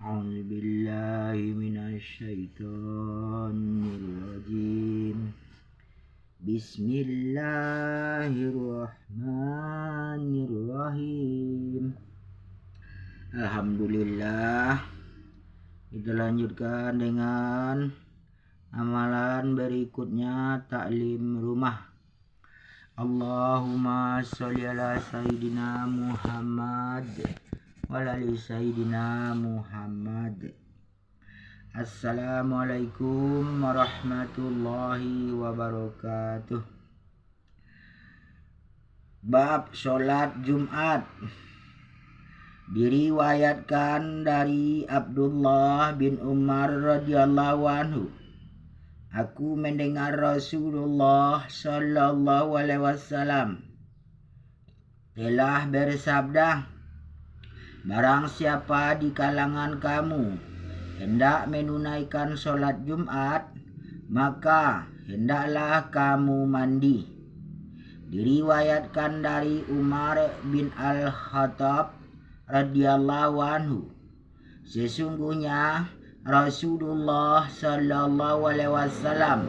أعوذ بالله من الشيطان الرجيم. بسم الله الرحمن الرحيم. Alhamdulillah. Kita lanjutkan dengan amalan berikutnya, taklim rumah. Allahumma sholli ala Sayyidina Muhammad wa ala ali Sayyidina Muhammad. Assalamualaikum warahmatullahi wabarakatuh. Bab sholat Jumat. Diriwayatkan dari Abdullah bin Umar radhiyallahu anhu, aku mendengar Rasulullah sallallahu alaihi wasallam telah bersabda, barang siapa di kalangan kamu hendak menunaikan sholat Jumat, maka hendaklah kamu mandi. Diriwayatkan dari Umar bin Al-Khattab radhiyallahu anhu, sesungguhnya Rasulullah sallallahu alaihi wasallam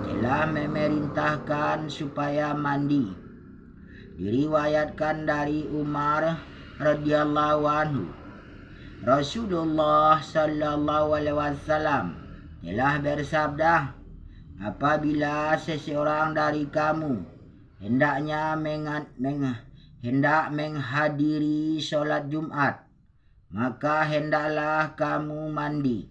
telah memerintahkan supaya mandi. Diriwayatkan dari Umar radhiyallahu anhu, Rasulullah sallallahu alaihi wasallam telah bersabda, apabila seseorang dari kamu hendak menghadiri sholat Jumat, maka hendaklah kamu mandi.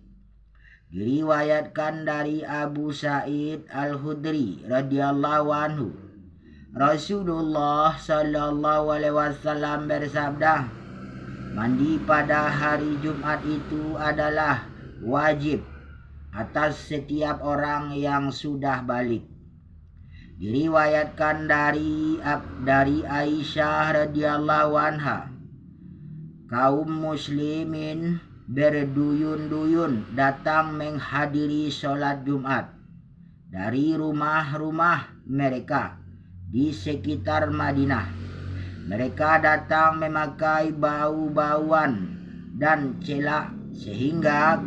Diriwayatkan dari Abu Sa'id Al-Khudri radhiyallahu anhu, Rasulullah sallallahu alaihi wasallam bersabda, mandi pada hari Jumat itu adalah wajib atas setiap orang yang sudah balik. Diriwayatkan dari Aisyah radhiyallahu anha, kaum muslimin berduyun-duyun datang menghadiri sholat Jumat dari rumah-rumah mereka di sekitar Madinah. Mereka datang memakai bau-bauan dan celak sehingga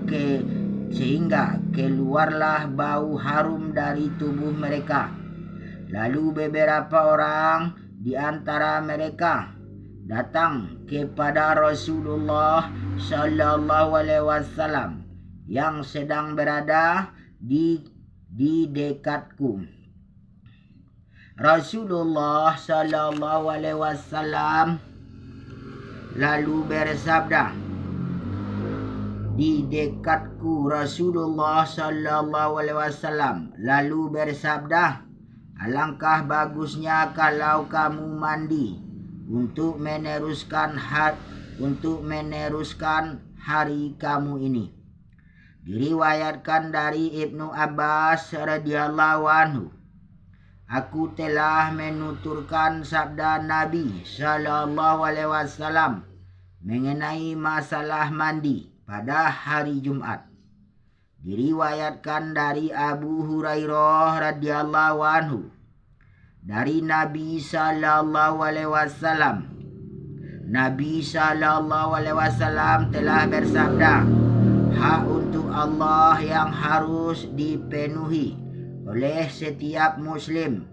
keluarlah bau harum dari tubuh mereka. Lalu beberapa orang di antara mereka datang kepada Rasulullah sallallahu alaihi wasallam yang sedang berada di dekatku. Rasulullah sallallahu alaihi wasallam lalu bersabda, di dekatku Rasulullah sallallahu alaihi wasallam lalu bersabda, alangkah bagusnya kalau kamu mandi untuk meneruskan hari kamu ini. Diriwayatkan dari Ibnu Abbas radhiyallahu anhu, aku telah menuturkan sabda Nabi sallallahu alaihi wasallam mengenai masalah mandi pada hari Jumat. Diriwayatkan dari Abu Hurairah radhiyallahu anhu, dari Nabi sallallahu alaihi wasallam, Nabi sallallahu alaihi wasallam telah bersabda, hak untuk Allah yang harus dipenuhi oleh setiap muslim,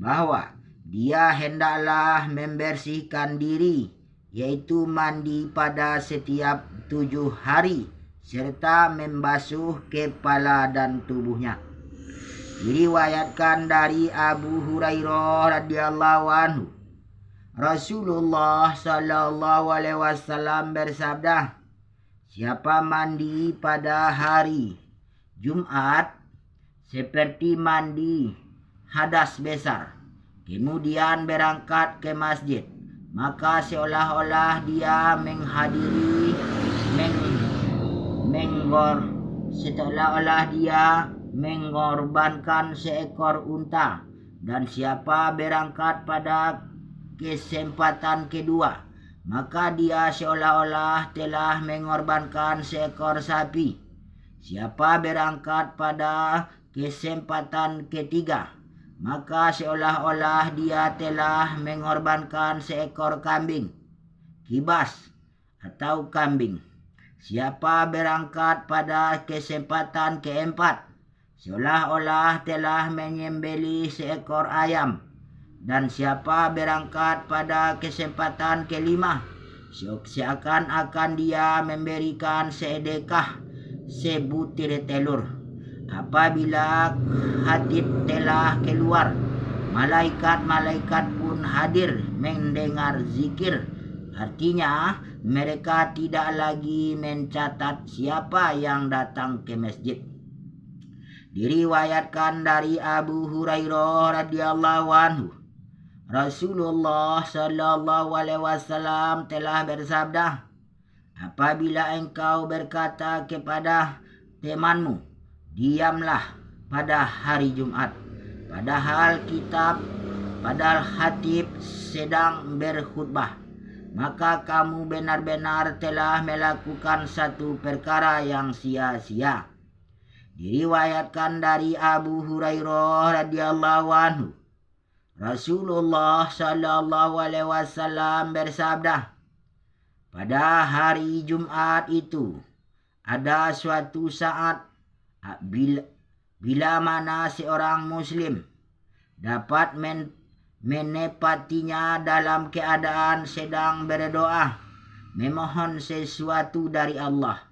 bahwa dia hendaklah membersihkan diri, yaitu mandi pada setiap 7 hari serta membasuh kepala dan tubuhnya. Diriwayatkan dari Abu Hurairah radhiyallahu anhu, Rasulullah sallallahu alaihi wasallam bersabda, siapa mandi pada hari Jumat seperti mandi hadas besar, kemudian berangkat ke masjid, maka seolah-olah dia mengorbankan seekor unta. Dan siapa berangkat pada kesempatan kedua, maka dia seolah-olah telah mengorbankan seekor sapi. Siapa berangkat pada kesempatan ketiga, maka seolah-olah dia telah mengorbankan seekor kambing, kibas atau kambing. Siapa berangkat pada kesempatan keempat, seolah-olah telah menyembelih seekor ayam. Dan siapa berangkat pada kesempatan kelima, seakan-akan dia memberikan sedekah sebutir telur. Apabila hadid telah keluar, malaikat-malaikat pun hadir mendengar zikir. Artinya, mereka tidak lagi mencatat siapa yang datang ke masjid. Diriwayatkan dari Abu Hurairah radhiyallahu anhu, Rasulullah sallallahu alaihi wasallam telah bersabda, apabila engkau berkata kepada temanmu, diamlah pada hari Jumat, padahal khatib sedang berkhutbah, maka kamu benar-benar telah melakukan satu perkara yang sia-sia. Diriwayatkan dari Abu Hurairah radhiyallahu anhu, Rasulullah sallallahu alaihi wasallam bersabda, pada hari Jumat itu ada suatu saat bila mana seorang muslim dapat menepatinya dalam keadaan sedang berdoa, memohon sesuatu dari Allah,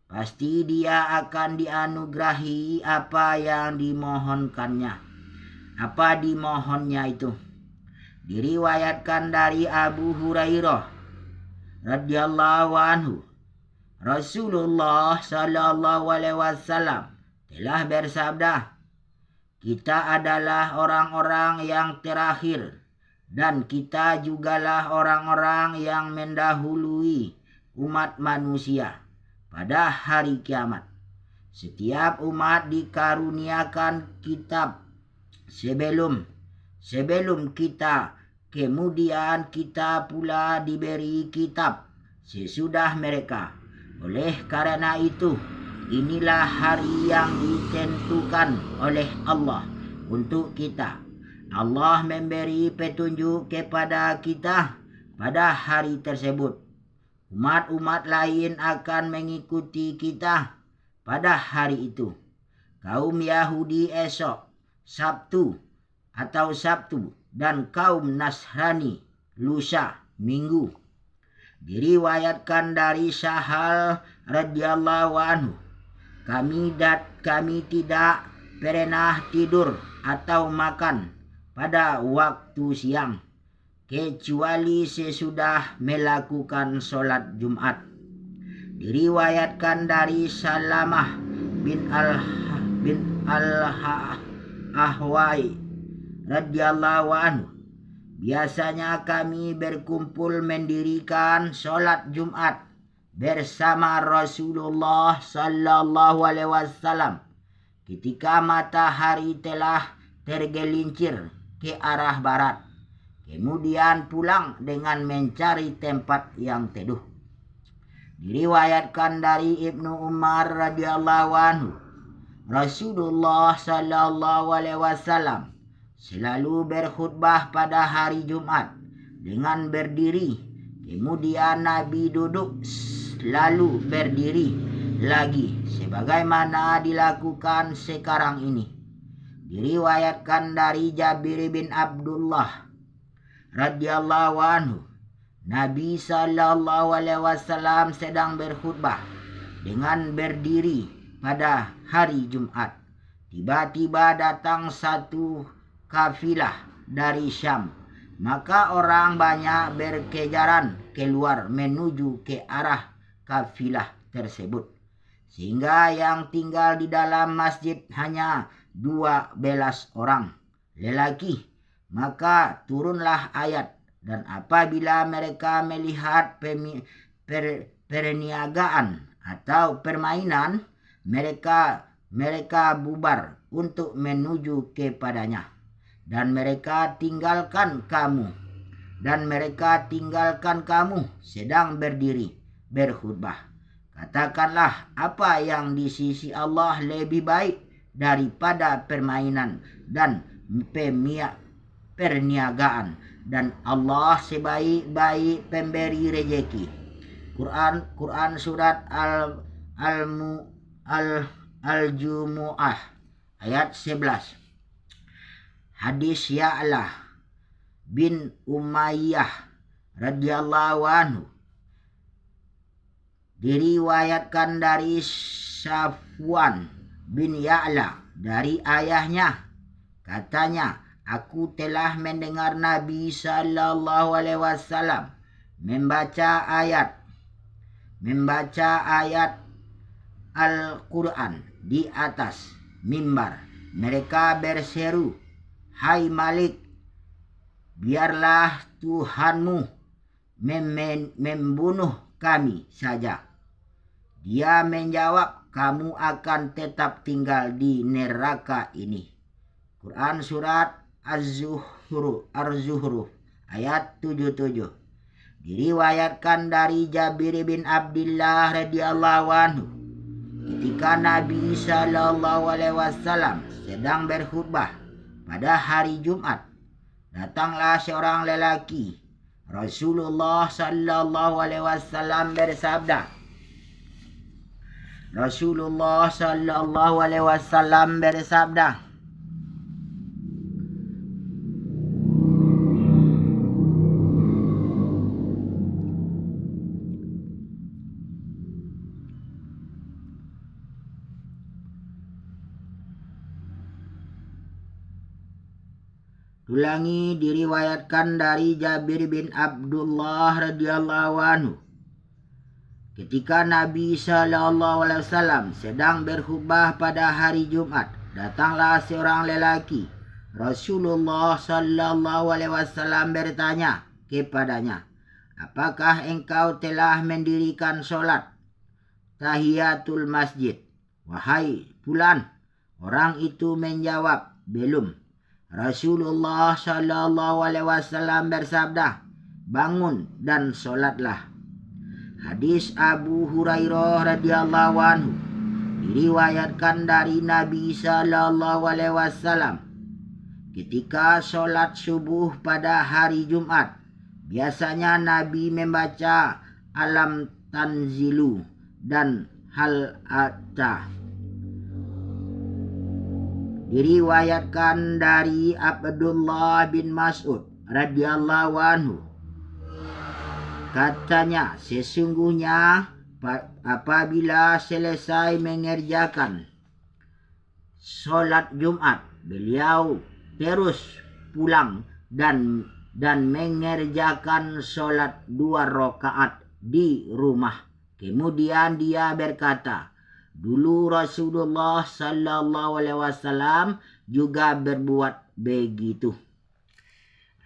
pasti dia akan dianugerahi apa yang dimohonkannya. Apa dimohonnya itu? Diriwayatkan dari Abu Hurairah radhiyallahu anhu, Rasulullah sallallahu alaihi wasallam telah bersabda, kita adalah orang-orang yang terakhir dan kita jugalah orang-orang yang mendahului umat manusia pada hari kiamat. Setiap umat dikaruniakan kitab sebelum kita, kemudian kita pula diberi kitab sesudah mereka. Oleh karena itu, inilah hari yang ditentukan oleh Allah untuk kita. Allah memberi petunjuk kepada kita pada hari tersebut. Umat-umat lain akan mengikuti kita pada hari itu. Kaum Yahudi esok Sabtu, dan kaum Nasrani lusa, Minggu. Diriwayatkan dari Sahal radhiyallahu anhu, kami tidak pernah tidur atau makan pada waktu siang kecuali sesudah melakukan sholat Jumat. Diriwayatkan dari Salamah bin Al-Ahwai radhiyallahu anhu, biasanya kami berkumpul mendirikan sholat Jumat bersama Rasulullah sallallahu alaihi wasallam ketika matahari telah tergelincir ke arah barat, kemudian pulang dengan mencari tempat yang teduh. Diriwayatkan dari Ibnu Umar radhiyallahu anhu, Rasulullah sallallahu alaihi wasallam selalu berkhutbah pada hari Jumat dengan berdiri, kemudian Nabi duduk lalu berdiri lagi sebagaimana dilakukan sekarang ini. Diriwayatkan dari Jabir bin Abdullah radhiyallahu anhu, Nabi sallallahu alaihi wasallam sedang berkhutbah dengan berdiri pada hari Jumat. Tiba-tiba datang satu kafilah dari Syam, maka orang banyak berkejaran keluar menuju ke arah kafilah tersebut, sehingga yang tinggal di dalam masjid hanya 12 orang lelaki. Maka turunlah ayat, dan apabila mereka melihat perniagaan atau permainan, mereka bubar untuk menuju kepadanya, dan mereka tinggalkan kamu sedang berdiri berkhutbah. Katakanlah apa yang di sisi Allah lebih baik daripada permainan dan perniagaan, dan Allah sebaik-baik pemberi rezeki. Quran surat Al-Jumu'ah ayat 11. Hadis Ya'la bin Umayyah radhiyallahu anhu diriwayatkan dari Safwan bin Ya'la dari ayahnya, katanya, aku telah mendengar Nabi sallallahu alaihi wasallam membaca ayat Al-Quran di atas mimbar. Mereka berseru, hai Malik, biarlah Tuhanmu membunuh kami saja. Dia menjawab, kamu akan tetap tinggal di neraka ini. Quran surat Az-Zuhruf ayat 77. Diriwayatkan dari Jabir bin Abdullah radhiyallahu anhu, ketika Nabi sallallahu alaihi wasallam sedang berkhutbah pada hari Jumat, datanglah seorang lelaki. Rasulullah sallallahu alaihi wasallam bersabda. Ulangi, diriwayatkan dari Jabir bin Abdullah radhiyallahu anhu, ketika Nabi sallallahu alaihi wasallam sedang berkhutbah pada hari Jumat, datanglah seorang lelaki. Rasulullah sallallahu alaihi wasallam bertanya kepadanya, apakah engkau telah mendirikan sholat tahiyatul masjid, wahai fulan? Orang itu menjawab, belum. Rasulullah sallallahu alaihi wasallam bersabda, bangun dan sholatlah. Hadis Abu Hurairah radhiyallahu anhu diriwayatkan dari Nabi sallallahu alaihi wasallam, ketika sholat subuh pada hari Jumat, biasanya Nabi membaca Alam Tanzilu dan Hal Ata. Diriwayatkan dari Abdullah bin Mas'ud radhiyallahu anhu, katanya, sesungguhnya apabila selesai mengerjakan sholat Jumat, beliau terus pulang dan mengerjakan sholat 2 rakaat di rumah. Kemudian dia berkata, dulu Rasulullah sallallahu alaihi wasallam juga berbuat begitu.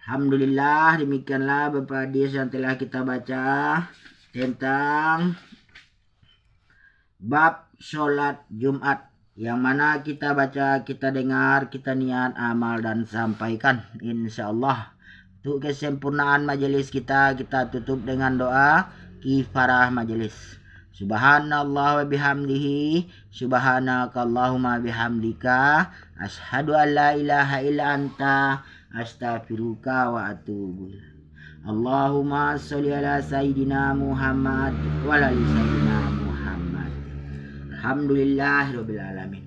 Alhamdulillah, demikianlah beberapa hadis yang telah kita baca tentang bab sholat Jumat, yang mana kita baca, kita dengar, kita niat, amal dan sampaikan insyaallah. Untuk kesempurnaan majelis kita tutup dengan doa kifarah majelis. Subhanallah wa bihamdihi, subhanakallahumma bihamdika, asyhadu an la ilaha illa anta, astaghfiruka wa atubu ilaik. Allahumma sholli ala sayyidina Muhammad wa ala ali sayyidina Muhammad. Alhamdulillahirabbil alamin.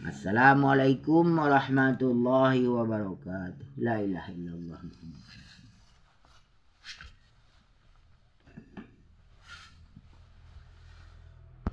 Assalamualaikum warahmatullahi wabarakatuh. La ilaha illallah.